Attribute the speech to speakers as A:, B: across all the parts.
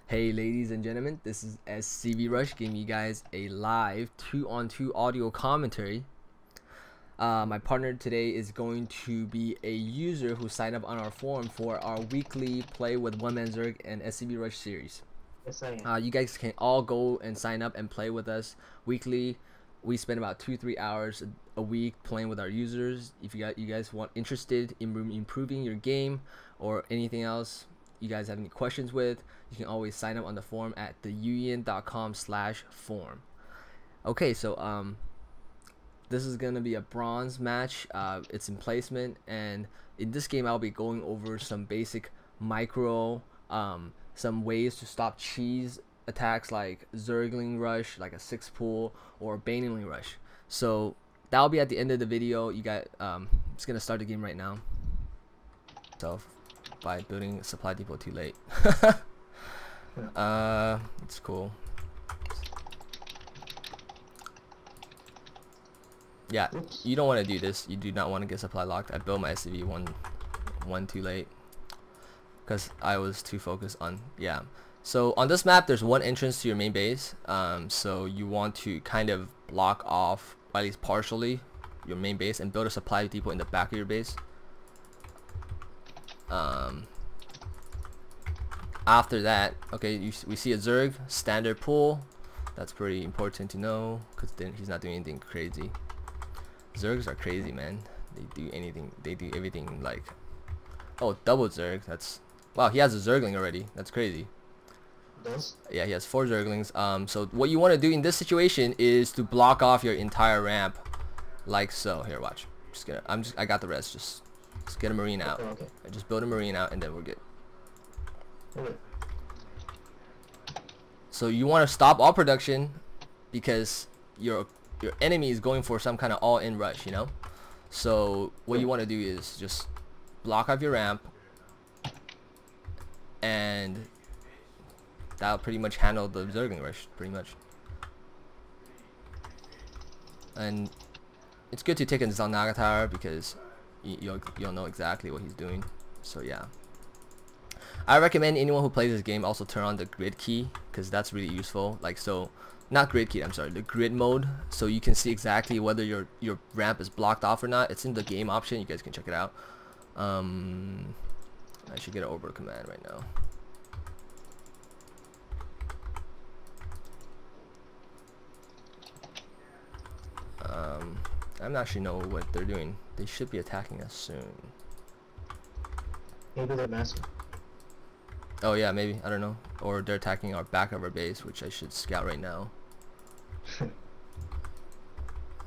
A: Hey ladies and gentlemen, this is SCV Rush giving you guys a live 2-on-2 audio commentary. My partner today is going to be a user who signed up on our forum for our weekly Play with One Man Zerg and SCV Rush series.
B: Yes, I am.
A: You guys can all go and sign up and play with us weekly. We spend about 2-3 hours a week playing with our users. If you guys want interested in improving your game or anything else you guys have any questions with, you can always sign up on the forum at theuyin.com/forum. Okay, so this is gonna be a bronze match. It's in placement, and in this game I'll be going over some basic micro some ways to stop cheese attacks like Zergling Rush, like a 6 pool, or Baneling Rush. So that'll be at the end of the video. You got it's gonna start the game right now. So by building a supply depot too late. It's cool. Yeah,
B: Oops.
A: you don't want to do this. You do not want to get supply locked. I built my SCV one too late because I was too focused on So on this map there's one entrance to your main base, so you want to kind of block off, at least partially, your main base and build a supply depot in the back of your base. After that, okay, we see a Zerg standard pool. That's pretty important to know because then he's not doing anything crazy. Zergs are crazy, man. They do anything, they do everything. Like, oh, double Zerg. That's, wow, he has a Zergling already. That's crazy.
B: Does?
A: Yeah, he has 4 Zerglings. So what you want to do in this situation is to block off your entire ramp, like so. Here, watch. I got the rest. Just get a marine out.
B: Okay.
A: Just build a marine out, and then we're good.
B: Okay.
A: So you want to stop all production because your enemy is going for some kind of all-in rush, you know. So what you want to do is just block off your ramp, and that'll pretty much handle the Zergling rush, pretty much. And it's good to take a Zalnaga tower because you'll know exactly what he's doing. So yeah, I recommend anyone who plays this game also turn on the grid key because that's really useful. Like, so not grid key, I'm sorry, the grid mode, so you can see exactly whether your ramp is blocked off or not. It's in the game option. You guys can check it out. I should get an orbital command right now. I'm not sure know what they're doing. They should be attacking us soon.
B: Maybe they're massive.
A: Oh yeah, maybe, I don't know. Or they're attacking our back of our base, which I should scout right now.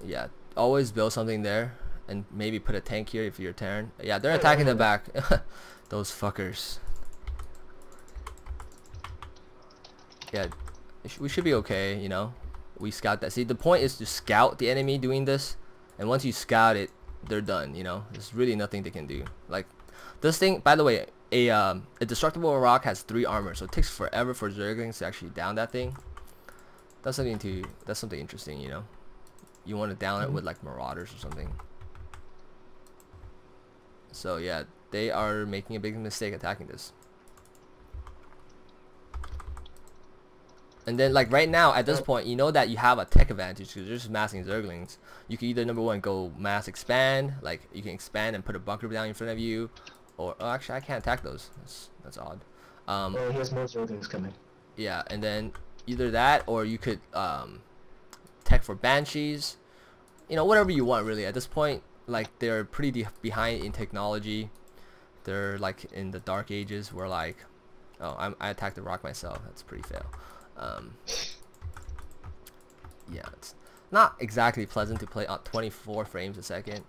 A: Yeah, always build something there, and maybe put a tank here if you're Terran. Yeah, they're attacking the back. Those fuckers. Yeah, we should be okay, you know. We scout that. See, the point is to scout the enemy doing this, and once you scout it, they're done, you know. There's really nothing they can do. Like, this thing, by the way, a destructible rock has 3 armor, so it takes forever for Zerglings to actually down that thing. That's something interesting, you know. You want to down it with like marauders or something. So yeah, they are making a big mistake attacking this. And then, like, right now at this point, you know that you have a tech advantage because you're just massing Zerglings. You can either, number one, go mass expand, like you can expand and put a bunker down in front of you, or oh, actually I can't attack those. That's odd.
B: Oh, he has more Zerglings coming.
A: Yeah, and then either that or you could tech for banshees. You know, whatever you want really. At this point, like, they're pretty behind in technology. They're like in the dark ages where, like, oh, I attacked the rock myself. That's pretty fail. Yeah, it's not exactly pleasant to play on 24 frames a second.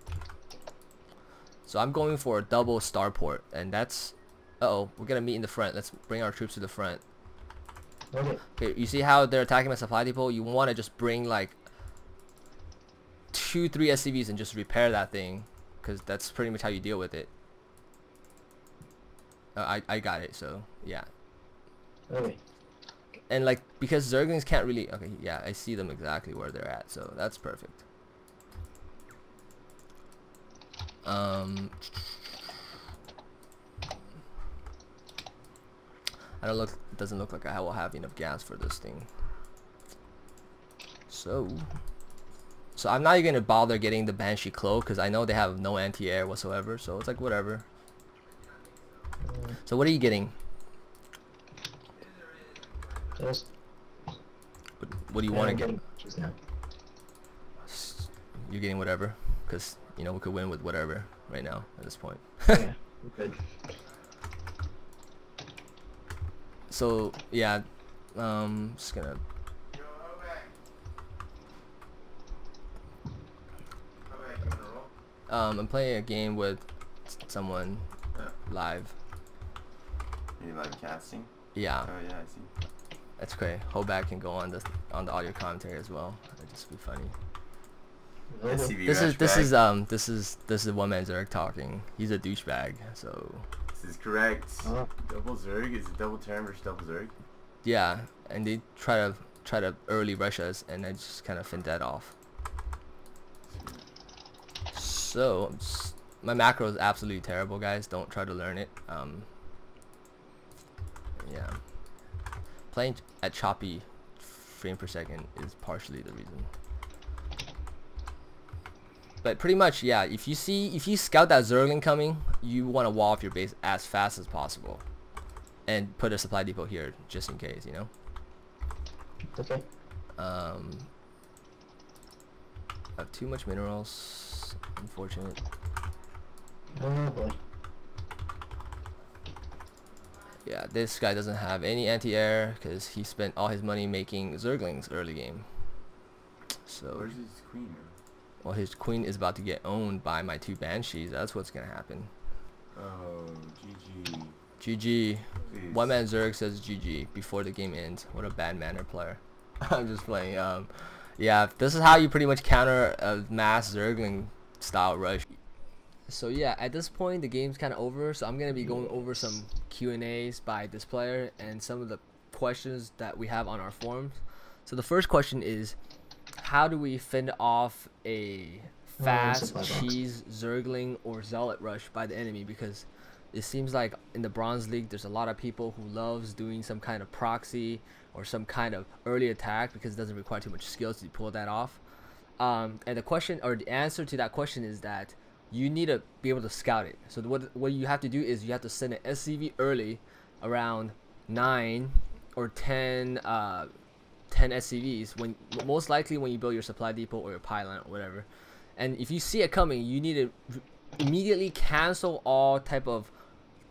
A: So I'm going for a double starport, and that's, uh-oh, we're gonna meet in the front. Let's bring our troops to the front. Okay, you see how they're attacking my supply depot? You want to just bring like 2-3 SCVs and just repair that thing, because that's pretty much how you deal with it. I got it, so yeah.
B: Okay.
A: And like, because Zerglings can't really, okay, yeah, I see them exactly where they're at, so that's perfect. It doesn't look like I will have enough gas for this thing. So I'm not even gonna bother getting the Banshee cloak because I know they have no anti-air whatsoever. So it's like whatever. So what are you getting?
B: Just.
A: What do you want to get?
B: Just now.
A: You're getting whatever, because you know we could win with whatever right now at this point.
B: Yeah, good.
A: So yeah, just gonna. I'm playing a game with someone live.
C: You live casting?
A: Yeah.
C: Oh yeah, I see.
A: That's great. Hoback can go on the audio commentary as well. It'd just be funny. This is one man Zerg talking. He's a douchebag. So.
C: This is correct. Double Zerg is it double Terran versus double Zerg?
A: Yeah, and they try to early rush us, and I just kind of fend that off. So my macro is absolutely terrible, guys. Don't try to learn it. Yeah, playing at choppy frame per second is partially the reason. But pretty much, yeah, if you scout that Zergling coming, you want to wall off your base as fast as possible and put a supply depot here just in case, you know.
B: Okay.
A: I have too much minerals, unfortunate.
B: Oh boy.
A: Yeah, this guy doesn't have any anti-air because he spent all his money making Zerglings early game. So
C: where's his queen?
A: Well, his queen is about to get owned by my 2 Banshees. That's what's gonna happen.
C: Oh, GG.
A: GG.
C: Please.
A: One man Zerg says GG before the game ends. What a bad manner player. I'm just playing. Yeah, this is how you pretty much counter a mass Zergling style rush. So yeah, at this point the game's kind of over. So I'm gonna be going over some Q&As by this player and some of the questions that we have on our forums. So the first question is, how do we fend off a fast cheese Zergling or zealot rush by the enemy? Because it seems like in the Bronze League there's a lot of people who loves doing some kind of proxy or some kind of early attack because it doesn't require too much skills to pull that off. And the question or the answer to that question is that you need to be able to scout it. So what you have to do is you have to send an SCV early, around 9 or 10 SCVs, when most likely when you build your supply depot or your pylon or whatever. And if you see it coming, you need to immediately cancel all type of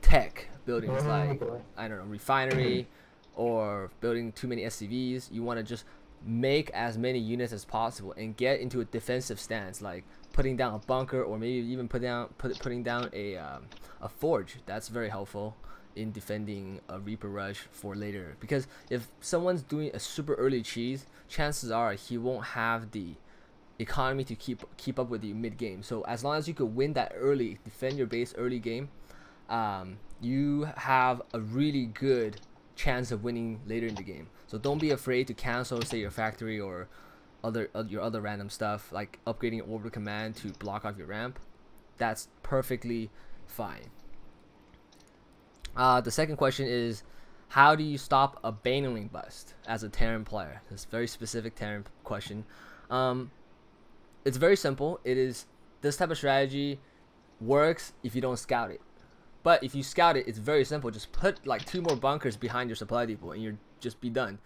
A: tech buildings, like I don't know, refinery or building too many SCVs. You want to just make as many units as possible and get into a defensive stance, like putting down a bunker or maybe even putting down a forge. That's very helpful in defending a Reaper rush for later, because if someone's doing a super early cheese, chances are he won't have the economy to keep up with you mid game. So as long as you could win that early, defend your base early game, you have a really good chance of winning later in the game. So don't be afraid to cancel, say, your factory or your other random stuff, like upgrading your orbital command to block off your ramp. That's perfectly fine. The second question is, how do you stop a Baneling bust as a Terran player? This very specific Terran question. It's very simple. It is, this type of strategy works if you don't scout it. But if you scout it, it's very simple. Just put like 2 more bunkers behind your supply depot and you're just be done.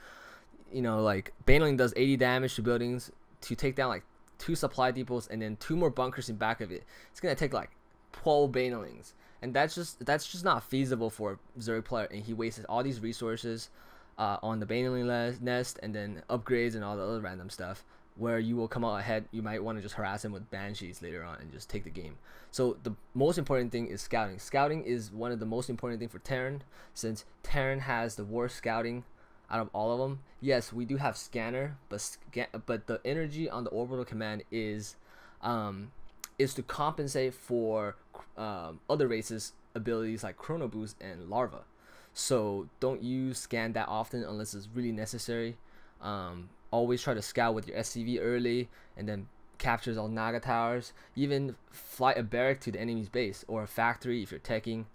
A: You know, like Baneling does 80 damage to buildings. To take down like 2 supply depots and then 2 more bunkers in back of it, it's gonna take like 12 Banelings. And that's just not feasible for a Zerg player, and he wasted all these resources on the Baneling nest and then upgrades and all the other random stuff, where you will come out ahead. You might want to just harass him with Banshees later on and just take the game. So the most important thing is scouting. Scouting is one of the most important thing for Terran, since Terran has the worst scouting out of all of them. Yes, we do have scanner, but the energy on the orbital command is to compensate for other races' abilities like Chrono Boost and Larva. So don't use scan that often unless it's really necessary. Always try to scout with your SCV early and then captures all Naga towers. Even fly a barrack to the enemy's base or a factory if you're teching.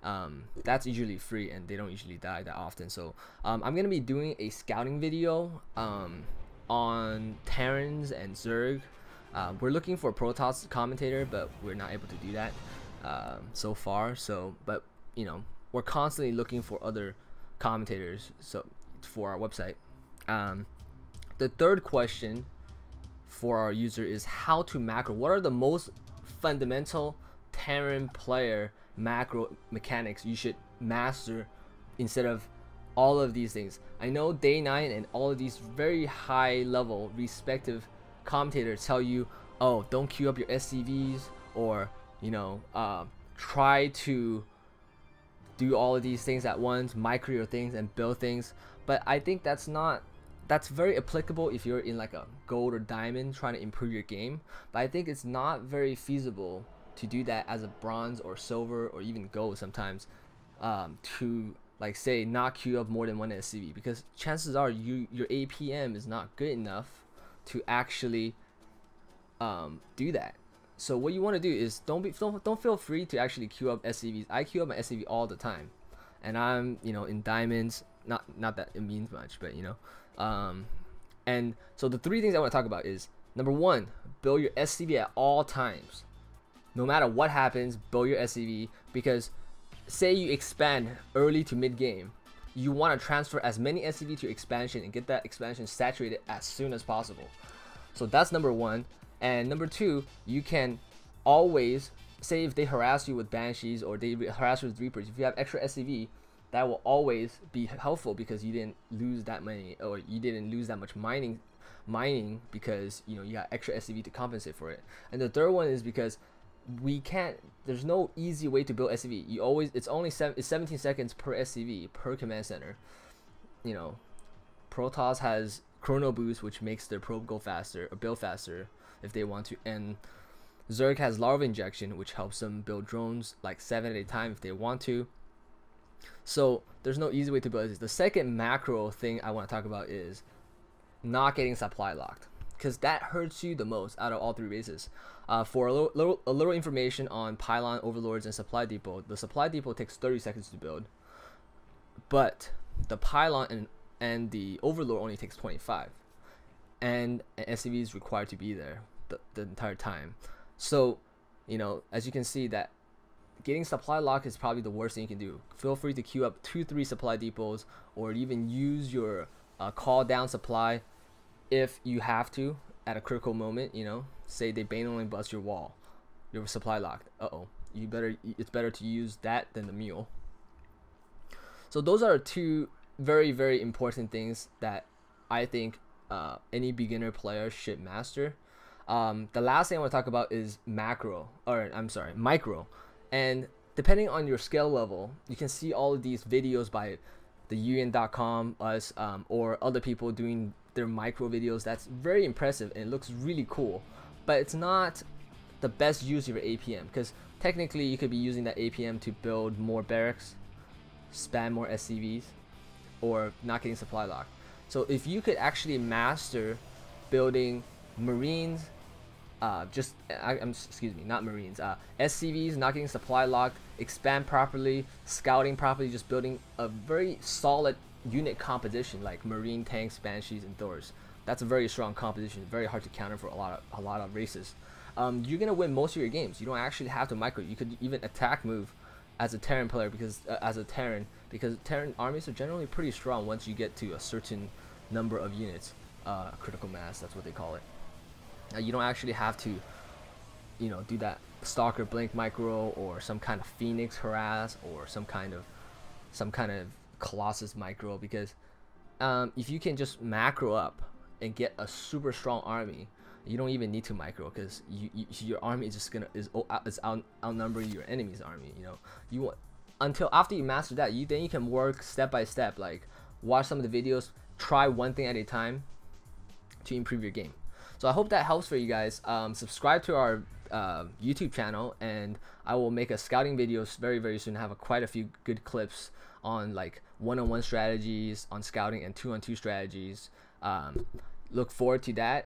A: That's usually free and they don't usually die that often. So I'm gonna be doing a scouting video on Terrans and Zerg. We're looking for a Protoss commentator, but we're not able to do that so far. So, but you know, we're constantly looking for other commentators for our website. The third question for our user is how to macro. What are the most fundamental Terran player macro mechanics you should master instead of all of these things? I know Day9 and all of these very high level respective commentators tell you, oh, don't queue up your SCVs, or you know, try to do all of these things at once, micro your things and build things. But I think that's very applicable if you're in like a gold or diamond trying to improve your game, but I think it's not very feasible to do that as a bronze or silver or even gold sometimes, to like say not queue up more than one SCV, because chances are your APM is not good enough to actually do that. So what you want to do is don't feel free to actually queue up SCVs. I queue up my SCV all the time, and I'm, you know, in diamonds. Not that it means much, but you know. And so the three things I want to talk about is, number one, build your SCV at all times. No matter what happens, build your SCV, because say you expand early to mid game, you want to transfer as many SCV to your expansion and get that expansion saturated as soon as possible. So that's number one. And number two, you can always say if they harass you with banshees or they harass you with reapers, if you have extra SCV, that will always be helpful because you didn't lose that many, or you didn't lose that much mining because you know you got extra SCV to compensate for it. And the third one is because there's no easy way to build SCV. It's 17 seconds per SCV per command center. You know, Protoss has chrono boost, which makes their probe go faster or build faster if they want to, and Zerg has larva injection, which helps them build drones like 7 at a time if they want to. So there's no easy way to build this. The second macro thing I want to talk about is not getting supply locked, because that hurts you the most out of all three bases. For a little information on pylon, overlords, and supply depot, the supply depot takes 30 seconds to build, but the pylon and the overlord only takes 25, and an SCV is required to be there the entire time. So you know, as you can see, that getting supply lock is probably the worst thing you can do. Feel free to queue up 2-3 supply depots, or even use your call down supply if you have to at a critical moment. You know, say they banally bust your wall, your supply locked. It's better to use that than the mule. So those are two very, very important things that I think any beginner player should master. The last thing I want to talk about is micro. And depending on your skill level, you can see all of these videos by the UN.com, us, or other people doing their micro videos. That's very impressive and it looks really cool, but it's not the best use of your APM, because technically you could be using that APM to build more barracks, spam more SCVs, or not getting supply locked. So if you could actually master building Marines, not Marines, SCVs, not getting supply locked, expand properly, scouting properly, just building a very solid unit composition like Marine, tanks, banshees, and Thors. That's a very strong composition, very hard to counter for a lot of races. You're gonna win most of your games. You don't actually have to micro. You could even attack move as a Terran player, because Terran armies are generally pretty strong once you get to a certain number of units, critical mass, that's what they call it. You don't actually have to, you know, do that Stalker blink micro or some kind of Phoenix harass or some kind of Colossus micro, because if you can just macro up and get a super strong army, you don't even need to micro, because your army is just is outnumbering your enemy's army. You know, you want, until after you master that, then you can work step by step, like watch some of the videos, try one thing at a time to improve your game. So I hope that helps for you guys. Subscribe to our YouTube channel, and I will make a scouting videos very, very soon. I have quite a few good clips on like 1-on-1 strategies on scouting and 2-on-2 strategies. Look forward to that.